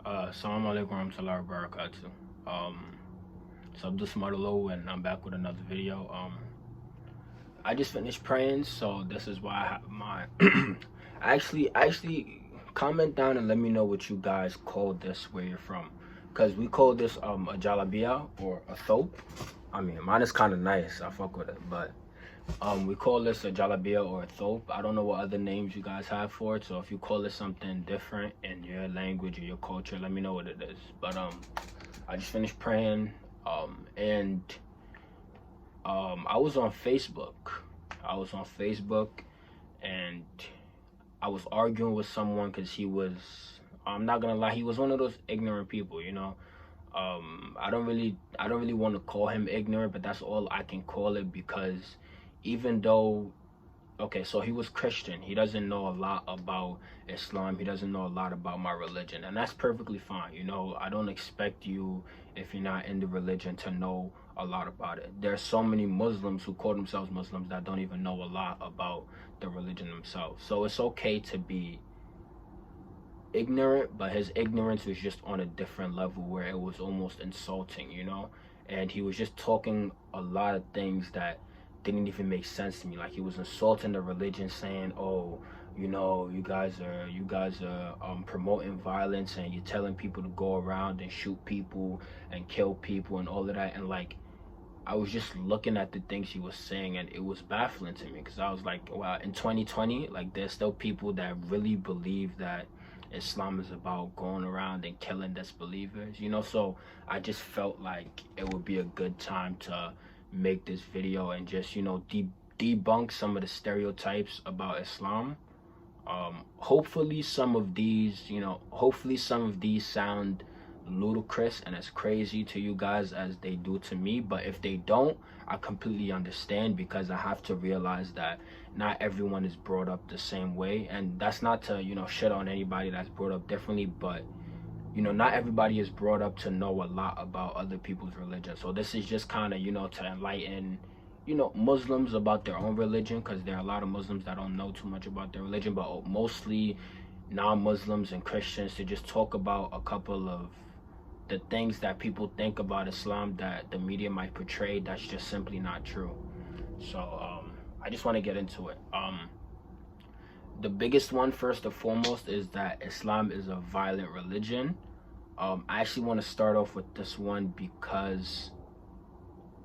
Assalamu alaikum warahmatullahi wabarakatuh. So I'm just Martelo and I'm back with another video. I just finished praying, so this is why I have my actually comment down and let me know what you guys call this where you're from. Cause we call this a jalabia or a thope. I mean mine is kinda nice, I fuck with it, but we call this a jalabia or a thope. I don't know what other names you guys have for it, so if you call it something different in your language or your culture, let me know what it is. But I just finished praying, and I was on Facebook. And I was arguing with someone because he was, I'm not gonna lie, he was one of those ignorant people, you know. I don't really want to call him ignorant, but that's all I can call it, because even though, okay, so he was Christian, he doesn't know a lot about Islam, he doesn't know a lot about my religion, and that's perfectly fine, you know. I don't expect you, if you're not in the religion, to know a lot about it. There's so many Muslims who call themselves Muslims that don't even know a lot about the religion themselves. So it's okay to be ignorant, but his ignorance was just on a different level where it was almost insulting, you know. And he was just talking a lot of things that didn't even make sense to me. Like, he was insulting the religion, saying, oh, you know, you guys are promoting violence, and you're telling people to go around and shoot people and kill people and all of that. And like, I was just looking at the things he was saying, and it was baffling to me, because I was like, wow, in 2020, like, there's still people that really believe that Islam is about going around and killing disbelievers, you know. So I just felt like it would be a good time to make this video and just, you know, debunk some of the stereotypes about Islam. Hopefully some of these sound ludicrous and as crazy to you guys as they do to me, but if they don't, I completely understand, because I have to realize that not everyone is brought up the same way. And that's not to, you know, shit on anybody that's brought up differently, but you know, not everybody is brought up to know a lot about other people's religion. So this is just kind of, you know, to enlighten, you know, Muslims about their own religion, because there are a lot of Muslims that don't know too much about their religion, but mostly non-Muslims and Christians, to just talk about a couple of the things that people think about Islam that the media might portray that's just simply not true. So I just want to get into it. The biggest one, first and foremost, is that Islam is a violent religion. I actually want to start off with this one because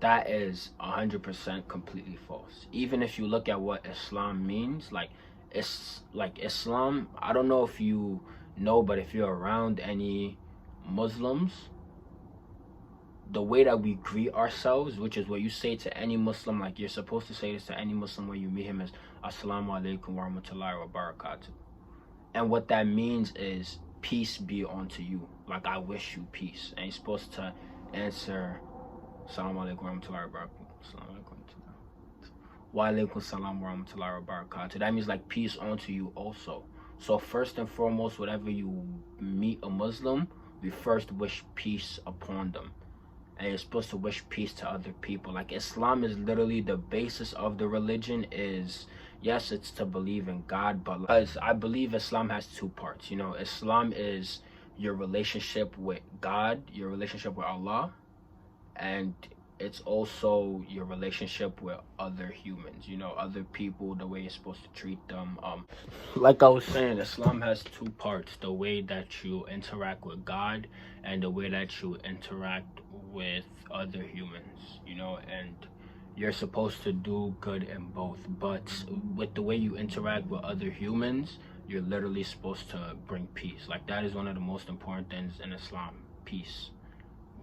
that is 100% completely false. Even if you look at what Islam means, like, it's like Islam, I don't know if you know, but if you're around any Muslims, the way that we greet ourselves, which is what you say to any Muslim, like you're supposed to say this to any Muslim when you meet him, is Assalamu alaikum wa rahmatullahi wa barakatuh. And what that means is peace be unto you, like I wish you peace. And you're supposed to answer Assalamu alaikum wa rahmatullahi wa barakatuh. Wa alaikum salam wa rahmatullahi wa barakatuh. That means like peace unto you also. So first and foremost, whenever you meet a Muslim, we first wish peace upon them. And you're supposed to wish peace to other people. Like, Islam is literally the basis of the religion. Is, yes, it's to believe in God, but I believe Islam has two parts. You know, Islam is your relationship with God, your relationship with Allah, and it's also your relationship with other humans, you know, other people, the way you're supposed to treat them. Like I was saying, Islam has two parts: the way that you interact with God and the way that you interact with other humans, you know. And you're supposed to do good in both, but with the way you interact with other humans, you're literally supposed to bring peace. Like, that is one of the most important things in Islam: peace.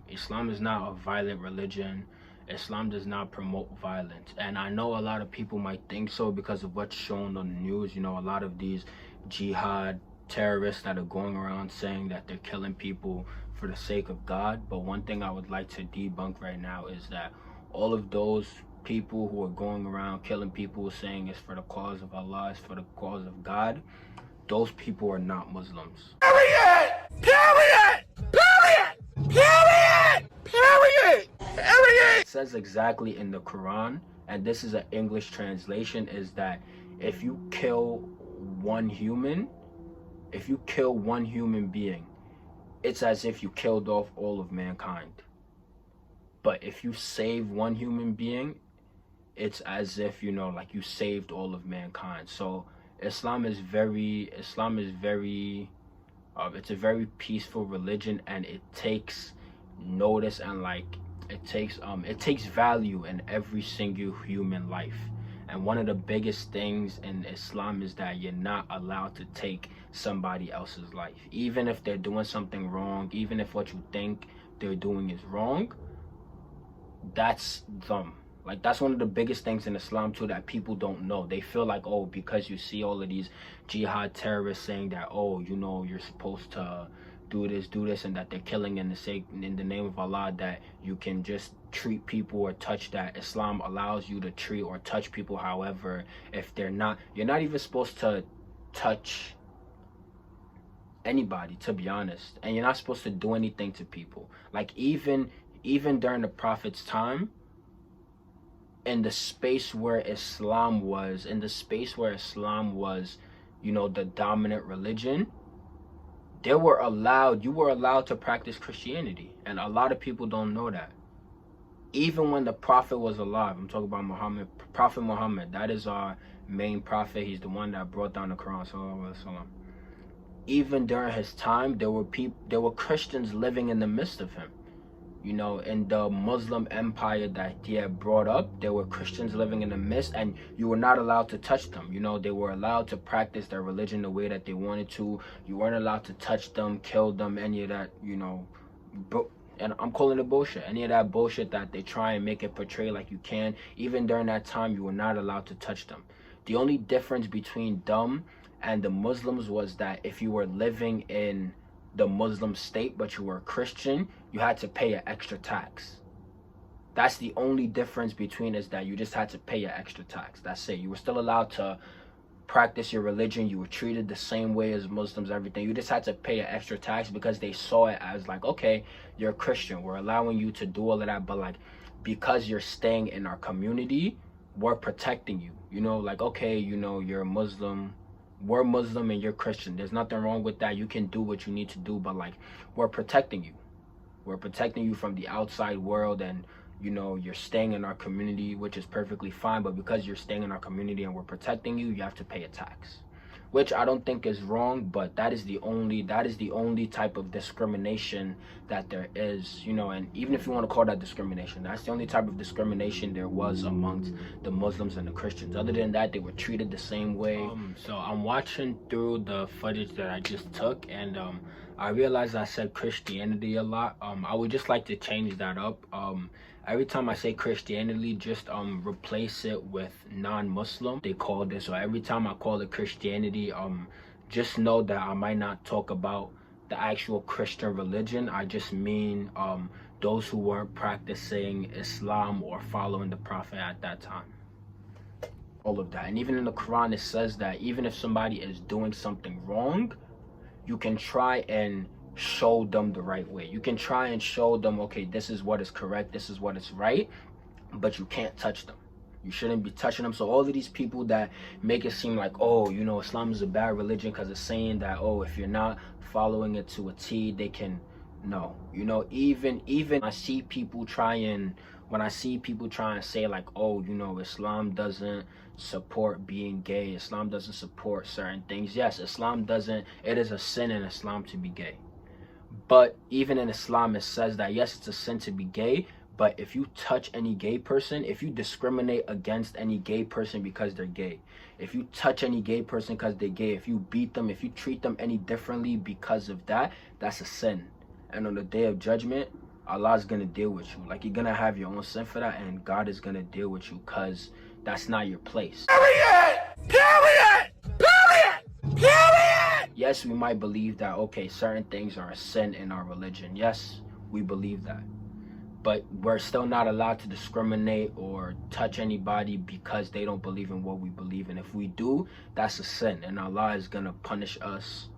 Islam is not a violent religion. Islam does not promote violence. And I know a lot of people might think so because of what's shown on the news. You know, a lot of these jihad terrorists that are going around saying that they're killing people for the sake of God. But one thing I would like to debunk right now is that all of those people who are going around killing people saying it's for the cause of Allah, it's for the cause of God, those people are not Muslims. Period! Period! Period! Period! Period! Period! It says exactly in the Quran, and this is an English translation, is that if you kill one human being, it's as if you killed off all of mankind. But if you save one human being, it's as if, you know, like you saved all of mankind. So Islam is very it's a very peaceful religion, and it takes notice, and like it takes value in every single human life. And one of the biggest things in Islam is that you're not allowed to take somebody else's life, even if they're doing something wrong, even if what you think they're doing is wrong. That's them. Like, that's one of the biggest things in Islam too that people don't know. They feel like, oh, because you see all of these jihad terrorists saying that, oh, you know, you're supposed to do this, and that they're killing in the name of Allah, that you can just treat people or touch that. Islam allows you to treat or touch people. However, if you're not even supposed to touch anybody, to be honest, and you're not supposed to do anything to people. Like, even during the Prophet's time, in the space where Islam was, you know, the dominant religion, you were allowed to practice Christianity. And a lot of people don't know that. Even when the Prophet was alive, I'm talking about Prophet Muhammad, that is our main prophet. He's the one that brought down the Quran, sallallahu alaihi wasallam. Even during his time, there were Christians living in the midst of him. You know, in the Muslim empire that he had brought up, there were Christians living in the midst, and you were not allowed to touch them. You know, they were allowed to practice their religion the way that they wanted to. You weren't allowed to touch them, kill them, any of that, you know. And I'm calling it bullshit. Any of that bullshit that they try and make it portray like you can. Even during that time, you were not allowed to touch them. The only difference between them and the Muslims was that if you were living in the Muslim state but you were a Christian, you had to pay an extra tax. That's the only difference between us, that you just had to pay an extra tax. That's it. You were still allowed to practice your religion. You were treated the same way as Muslims, everything. You just had to pay an extra tax because they saw it as like, okay, you're a Christian, we're allowing you to do all of that, but like, because you're staying in our community, we're protecting you. You know, like, okay, you know, you're a Muslim, we're Muslim and you're Christian. There's nothing wrong with that. You can do what you need to do, but like, we're protecting you. We're protecting you from the outside world, and you know, you're staying in our community, which is perfectly fine. But because you're staying in our community and we're protecting you, you have to pay a tax, which I don't think is wrong, but that is the only type of discrimination that there is, you know. And even if you want to call that discrimination, that's the only type of discrimination there was amongst the Muslims and the Christians. Other than that, they were treated the same way. So I'm watching through the footage that I just took, and I realized I said Christianity a lot. I would just like to change that up. Every time I say Christianity, just replace it with non-Muslim, they call it. So every time I call it Christianity, just know that I might not talk about the actual Christian religion. I just mean those who weren't practicing Islam or following the Prophet at that time. All of that. And even in the Quran, it says that even if somebody is doing something wrong, you can try and show them the right way. You can try and show them, okay, this is what is correct, this is what is right, but you can't touch them. You shouldn't be touching them. So all of these people that make it seem like, oh, you know, Islam is a bad religion because it's saying that, oh, if you're not following it to a T, they can, no. You know, even when I see people try and say like, oh, you know, Islam doesn't support being gay, Islam doesn't support certain things. Yes, Islam doesn't, it is a sin in Islam to be gay. But even in Islam, it says that, yes, it's a sin to be gay, but if you touch any gay person, if you discriminate against any gay person because they're gay, if you touch any gay person because they're gay, if you beat them, if you treat them any differently because of that, that's a sin. And on the day of judgment, Allah's going to deal with you. Like, you're going to have your own sin for that, and God is going to deal with you because that's not your place. Period! Period! Period! Period! Yes, we might believe that, okay, certain things are a sin in our religion. Yes, we believe that. But we're still not allowed to discriminate or touch anybody because they don't believe in what we believe in. If we do, that's a sin, and Allah is going to punish us.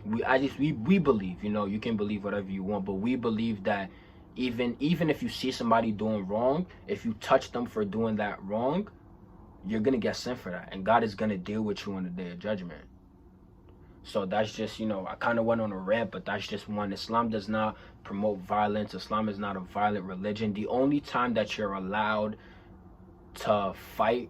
We believe, you know, you can believe whatever you want, but we believe that even if you see somebody doing wrong, if you touch them for doing that wrong, you're going to get sent for that, and God is going to deal with you on the day of judgment. So that's just, I kind of went on a rant, but that's just one. Islam does not promote violence. Islam is not a violent religion. The only time that you're allowed to fight,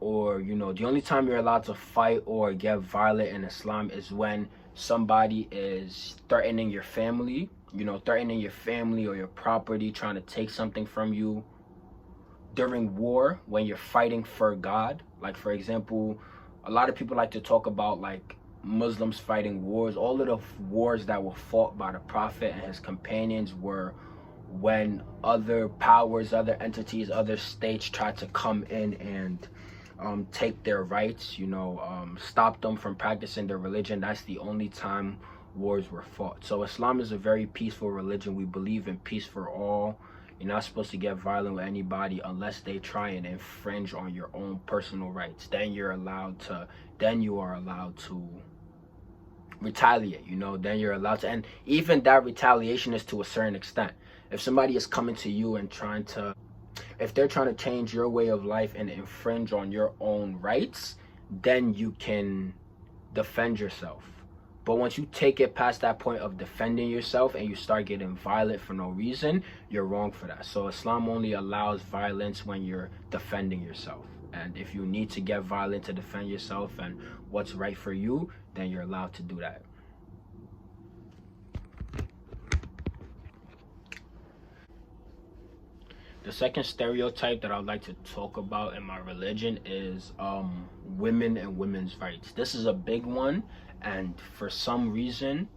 or the only time you're allowed to fight or get violent in Islam is when somebody is threatening your family, or your property, trying to take something from you. During war, when you're fighting for God, like for example, a lot of people like to talk about like Muslims fighting wars. All of the wars that were fought by the Prophet and his companions were when other powers, other entities, other states tried to come in and take their rights, stop them from practicing their religion. That's the only time wars were fought. So Islam is a very peaceful religion. We believe in peace for all. You're not supposed to get violent with anybody unless they try and infringe on your own personal rights. Then you are allowed to retaliate, then you're allowed to. And even that retaliation is to a certain extent. If somebody is coming to you and if they're trying to change your way of life and infringe on your own rights, then you can defend yourself. But once you take it past that point of defending yourself and you start getting violent for no reason, you're wrong for that. So Islam only allows violence when you're defending yourself. And if you need to get violent to defend yourself and what's right for you, then you're allowed to do that. The second stereotype that I'd like to talk about in my religion is women and women's rights. This is a big one, and for some reason,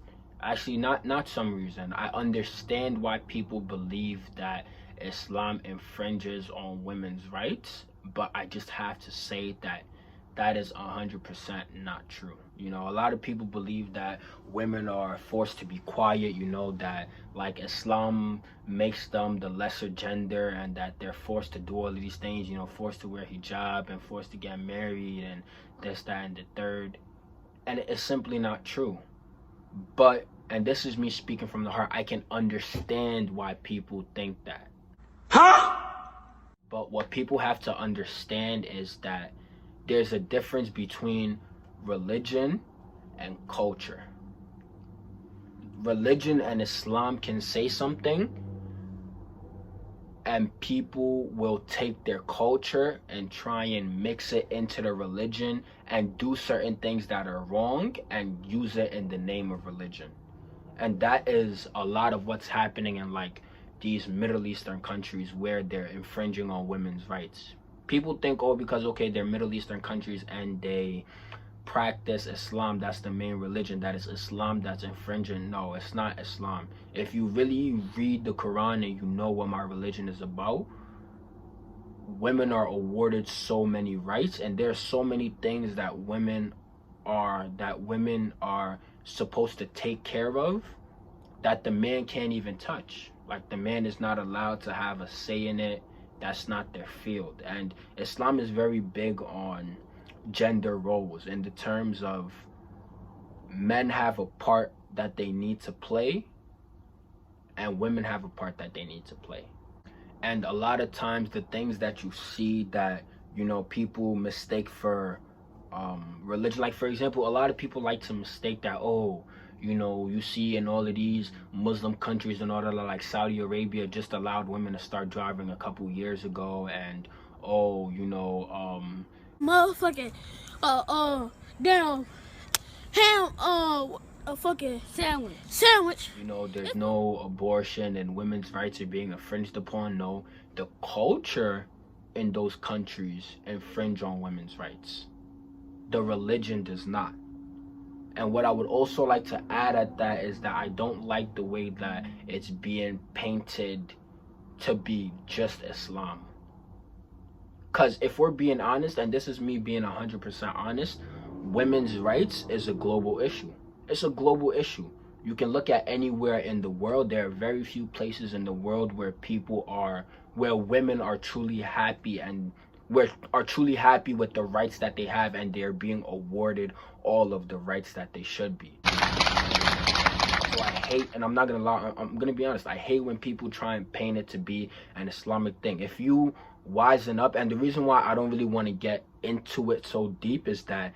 actually not some reason, I understand why people believe that Islam infringes on women's rights, but I just have to say that that is 100% not true. A lot of people believe that women are forced to be quiet, that like Islam makes them the lesser gender and that they're forced to do all of these things, forced to wear hijab and forced to get married and this, that, and the third. And it's simply not true. And this is me speaking from the heart, I can understand why people think that. Huh? But what people have to understand is that there's a difference between religion and culture. Religion and Islam can say something, and people will take their culture and try and mix it into the religion and do certain things that are wrong and use it in the name of religion. And that is a lot of what's happening in like these Middle Eastern countries where they're infringing on women's rights. People think, because they're Middle Eastern countries and they practice Islam, that's the main religion, that is Islam that's infringing. No, it's not Islam. If you really read the Quran and you know what my religion is about, women are awarded so many rights, and there's so many things that women are supposed to take care of that the man can't even touch. Like, the man is not allowed to have a say in it. That's not their field. And Islam is very big on gender roles in the terms of men have a part that they need to play and women have a part that they need to play. And a lot of times the things that you see that people mistake for religion, like for example, a lot of people like to mistake that, you see in all of these Muslim countries and all that, like Saudi Arabia just allowed women to start driving a couple years ago, and motherfucking damn ham a fucking sandwich. There's no abortion and women's rights are being infringed upon. No, the culture in those countries infringe on women's rights. The religion does not. And what I would also like to add at that is that I don't like the way that it's being painted to be just Islam. Because if we're being honest, and this is me being 100% honest, women's rights is a global issue. It's a global issue. You can look at anywhere in the world. There are very few places in the world where women are truly happy and are truly happy with the rights that they have, and they're being awarded all of the rights that they should be. So I hate, and I'm not gonna lie, I'm gonna be honest, I hate when people try and paint it to be an Islamic thing. If you wisen up, and the reason why I don't really want to get into it so deep is that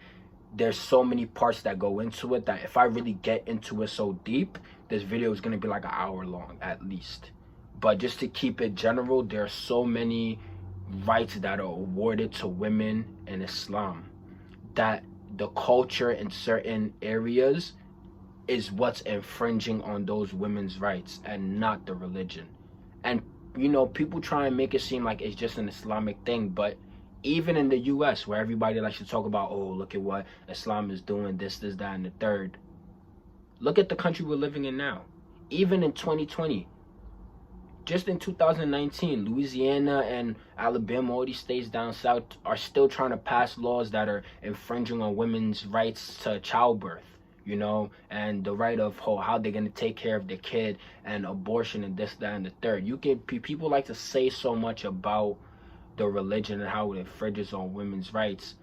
there's so many parts that go into it that if I really get into it so deep, this video is going to be like an hour long at least. But just to keep it general, there are so many rights that are awarded to women in Islam that the culture in certain areas is what's infringing on those women's rights and not the religion. And you know, people try and make it seem like it's just an Islamic thing, but even in the US, where everybody likes to talk about, oh, look at what Islam is doing, this, that, and the third. Look at the country we're living in now. Even in 2020, just in 2019, Louisiana and Alabama, all these states down south, are still trying to pass laws that are infringing on women's rights to childbirth, you know, and the right of how they're going to take care of their kid, and abortion, and this, that, and the third. People like to say so much about the religion and how it infringes on women's rights,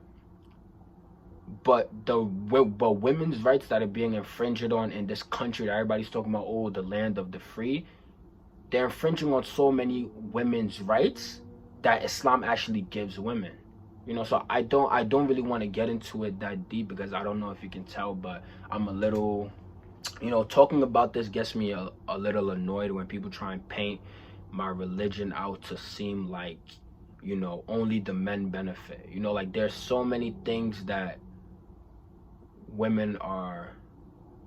but women's rights that are being infringed on in this country that everybody's talking about, oh, the land of the free, they're infringing on so many women's rights that Islam actually gives women. You know, so I don't really want to get into it that deep, because I don't know if you can tell, but I'm a little, you know, talking about this gets me a little annoyed when people try and paint my religion out to seem like, you know, only the men benefit. You know, like there's so many things that women are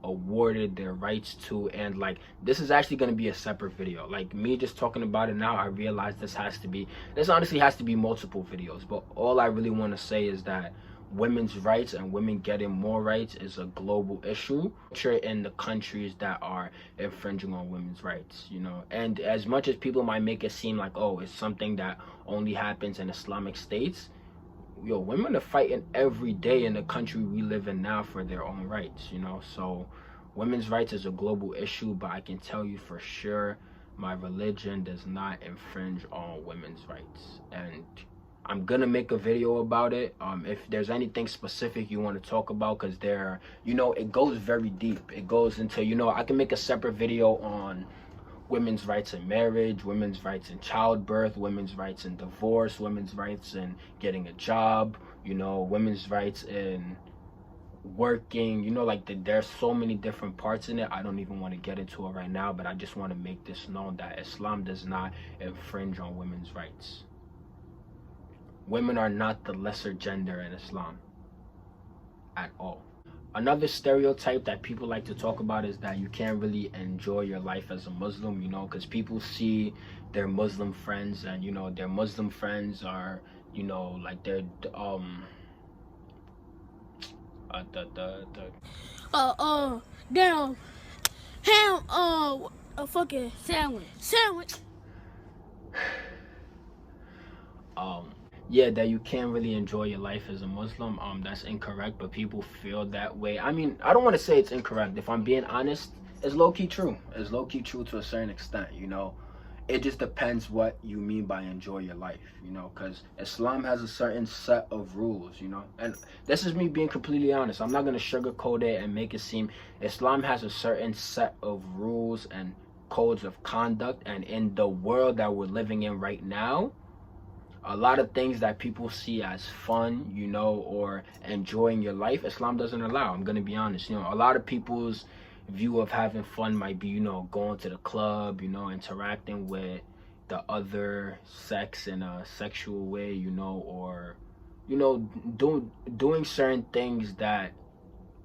awarded their rights to, and like this is actually going to be a separate video. Like me just talking about it now, I realize this honestly has to be multiple videos, but all I really want to say is that women's rights and women getting more rights is a global issue in the countries that are infringing on women's rights, you know. And as much as people might make it seem like, oh, it's something that only happens in Islamic states, yo, women are fighting every day in the country we live in now for their own rights, you know. So women's rights is a global issue, but I can tell you for sure my religion does not infringe on women's rights, and I'm gonna make a video about it. If there's anything specific you want to talk about, because there, you know, it goes very deep. It goes into, you know, I can make a separate video on women's rights in marriage, women's rights in childbirth, women's rights in divorce, women's rights in getting a job, you know, women's rights in working, you know, like there's so many different parts in it. I don't even want to get into it right now, but I just want to make this known that Islam does not infringe on women's rights. Women are not the lesser gender in Islam at all. Another stereotype that people like to talk about is that you can't really enjoy your life as a Muslim, you know, because people see their Muslim friends, and, you know, their Muslim friends are, you know, like they're, damn, ham, a fucking sandwich. Yeah, that you can't really enjoy your life as a Muslim. That's incorrect, but people feel that way. I mean, I don't want to say it's incorrect. If I'm being honest, it's low-key true. It's low-key true to a certain extent, you know. It just depends what you mean by enjoy your life, you know, because Islam has a certain set of rules, you know. And this is me being completely honest. I'm not going to sugarcoat it and make it seem Islam has a certain set of rules and codes of conduct, and in the world that we're living in right now, a lot of things that people see as fun, you know, or enjoying your life, Islam doesn't allow. I'm going to be honest. You know, a lot of people's view of having fun might be, you know, going to the club, you know, interacting with the other sex in a sexual way, you know, or, you know, doing certain things that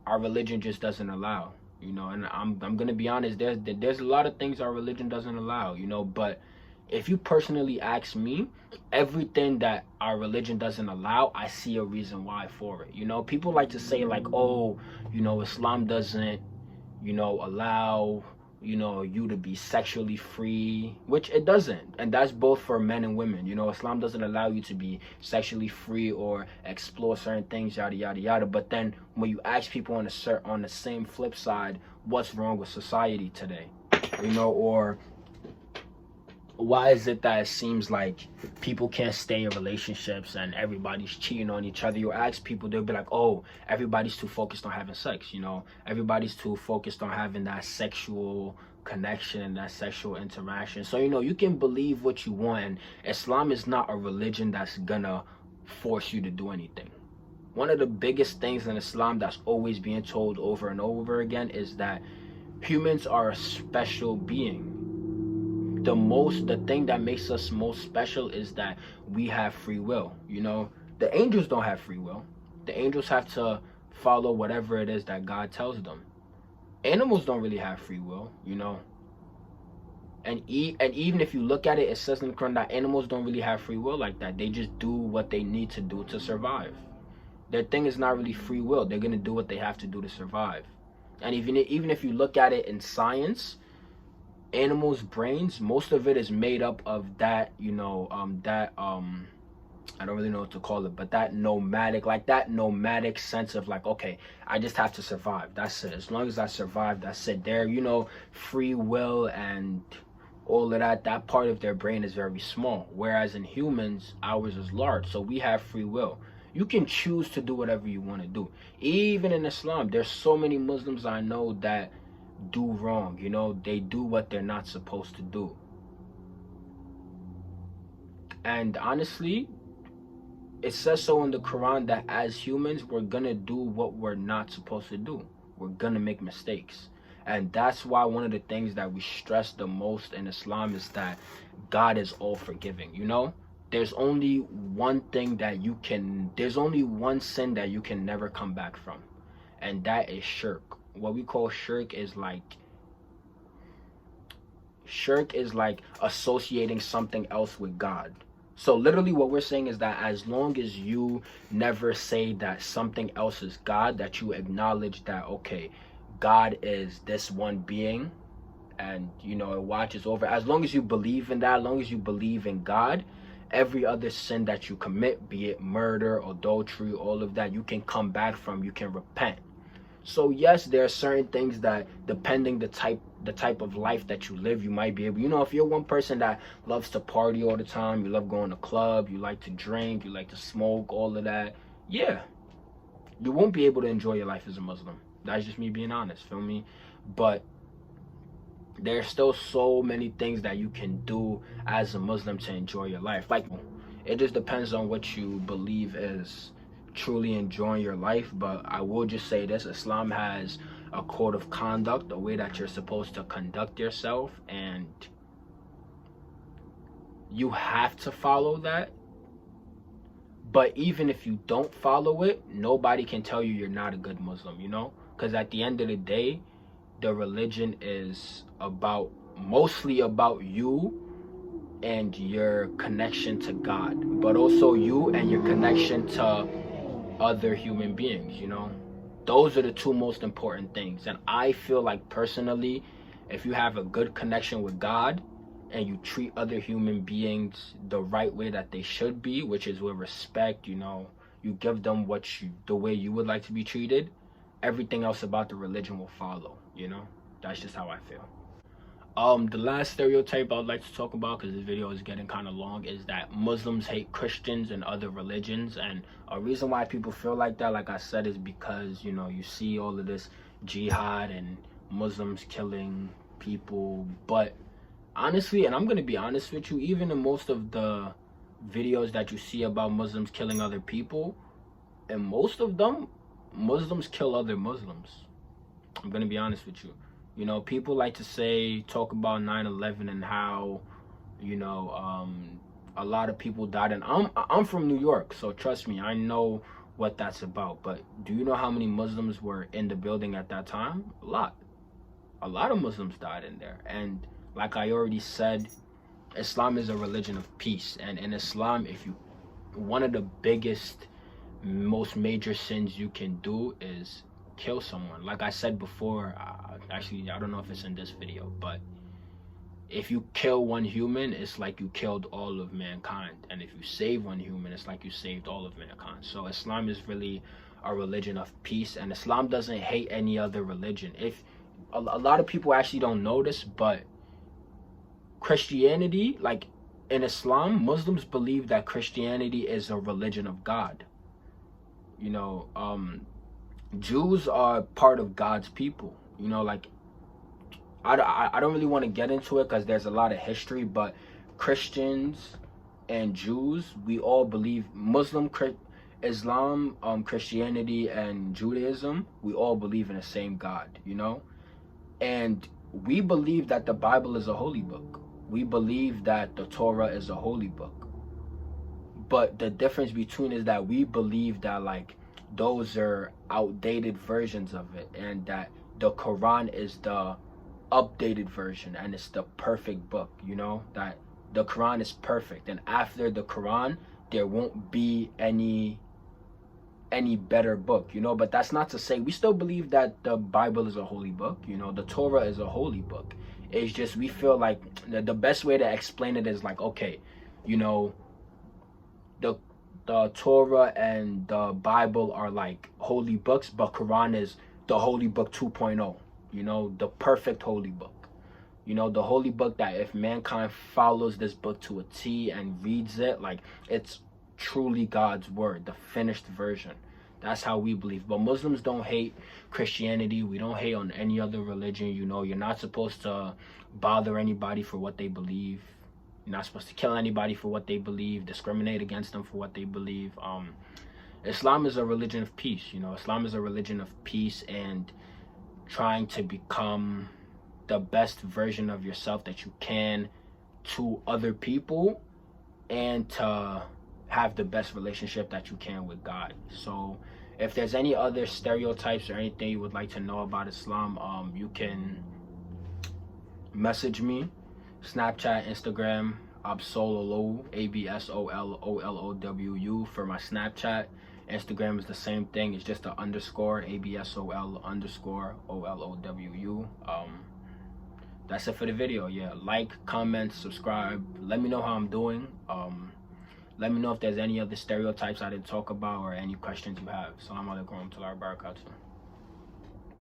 our religion just doesn't allow, you know. And I'm going to be honest, there's a lot of things our religion doesn't allow, you know, but if you personally ask me, everything that our religion doesn't allow, I see a reason why for it. You know, people like to say like, oh, you know, Islam doesn't, you know, allow, you know, you to be sexually free, which it doesn't. And that's both for men and women. You know, Islam doesn't allow you to be sexually free or explore certain things, yada, yada, yada. But then when you ask people on the same flip side, what's wrong with society today? You know, or why is it that it seems like people can't stay in relationships and everybody's cheating on each other? You ask people, they'll be like, oh, everybody's too focused on having sex, you know? Everybody's too focused on having that sexual connection, that sexual interaction. So, you know, you can believe what you want. And Islam is not a religion that's gonna force you to do anything. one of the biggest things in Islam that's always being told over and over again is that humans are a special being. The thing that makes us most special is that we have free will. You know, the angels don't have free will. The angels have to follow whatever it is that God tells them. Animals don't really have free will, you know. And even if you look at it, it says in the Quran that animals don't really have free will like that. They just do what they need to do to survive. Their thing is not really free will. They're gonna do what they have to do to survive. And even if you look at it in science, animals' brains, most of it is made up of that, you know, I don't really know what to call it, but that nomadic sense of like, okay, I just have to survive. That's it. As long as I survive, that's it. Their, you know, free will and all of that part of their brain is very small. Whereas in humans, ours is large. So we have free will. You can choose to do whatever you want to do. Even in Islam, there's so many Muslims I know that do wrong. You know, they do what they're not supposed to do. And honestly, it says so in the Quran that as humans, we're gonna do what we're not supposed to do. We're gonna make mistakes. And that's why one of the things that we stress the most in Islam is that God is all forgiving. You know, there's only one sin that you can never come back from. And that is shirk. What we call shirk is like associating something else with God. So literally what we're saying is that as long as you never say that something else is God, that you acknowledge that, okay, God is this one being and, you know, it watches over. As long as you believe in that, as long as you believe in God, every other sin that you commit, be it murder, adultery, all of that, you can come back from, you can repent. So yes, there are certain things that, depending the type of life that you live, you might be able, you know, if you're one person that loves to party all the time, you love going to club, you like to drink, you like to smoke, all of that, yeah, you won't be able to enjoy your life as a Muslim. That's just me being honest, feel me? But there's still so many things that you can do as a Muslim to enjoy your life. Like, it just depends on what you believe is truly enjoying your life. But I will just say this: Islam has a code of conduct, a way that you're supposed to conduct yourself, and you have to follow that. But even if you don't follow it, nobody can tell you you're not a good Muslim, you know? Because at the end of the day, the religion is mostly about you and your connection to God, but also you and your connection to other human beings, you know? Those are the two most important things. And I feel like personally, if you have a good connection with God and you treat other human beings the right way that they should be, which is with respect, you know, you give them the way you would like to be treated, everything else about the religion will follow, you know? That's just how I feel. The last stereotype I would like to talk about, because this video is getting kind of long, is that Muslims hate Christians and other religions. And a reason why people feel like that, like I said, is because, you know, you see all of this jihad and Muslims killing people. But honestly, and I'm going to be honest with you, even in most of the videos that you see about Muslims killing other people, and most of them, Muslims kill other Muslims. I'm going to be honest with you. You know, people like to talk about 9/11 and how, you know, a lot of people died. And I'm from New York, so trust me, I know what that's about. But do you know how many Muslims were in the building at that time? A lot. A lot of Muslims died in there. And like I already said, Islam is a religion of peace. And in Islam, one of the biggest, most major sins you can do is kill someone. Like I said before, actually I don't know if it's in this video, but if you kill one human, it's like you killed all of mankind. And if you save one human, it's like you saved all of mankind. So Islam is really a religion of peace, and Islam doesn't hate any other religion. If a lot of people actually don't know this, but Christianity, like in Islam, Muslims believe that Christianity is a religion of God. You know, Jews are part of God's people. You know, like, I don't really want to get into it because there's a lot of history, but Christians and Jews, we all believe, Islam, Christianity, and Judaism, we all believe in the same God, you know? And we believe that the Bible is a holy book. We believe that the Torah is a holy book. But the difference between is that we believe that like those are outdated versions of it, and that the Quran is the updated version and it's the perfect book, you know? That the Quran is perfect, and after the Quran there won't be any better book, you know? But that's not to say we still believe that the Bible is a holy book, you know, the Torah is a holy book. It's just we feel like the best way to explain it is like, okay, you know, the Torah and the Bible are like holy books, but Quran is the holy book 2.0, you know, the perfect holy book, you know, the holy book that if mankind follows this book to a T and reads it, like it's truly God's word, the finished version. That's how we believe. But Muslims don't hate Christianity. We don't hate on any other religion. You know, you're not supposed to bother anybody for what they believe. You're not supposed to kill anybody for what they believe, discriminate against them for what they believe. Islam is a religion of peace. You know, Islam is a religion of peace and trying to become the best version of yourself that you can to other people, and to have the best relationship that you can with God. So if there's any other stereotypes or anything you would like to know about Islam, you can message me, Snapchat, Instagram, Absololow, ABSOLOLOW for my Snapchat. Instagram is the same thing, it's just an underscore, ABSOL underscore OLOWU. That's it for the video. Yeah, like, comment, subscribe, let me know how I'm doing. Let me know if there's any other stereotypes I didn't talk about or any questions you have. Assalamu alaikum warahmatullahi wabarakatuh.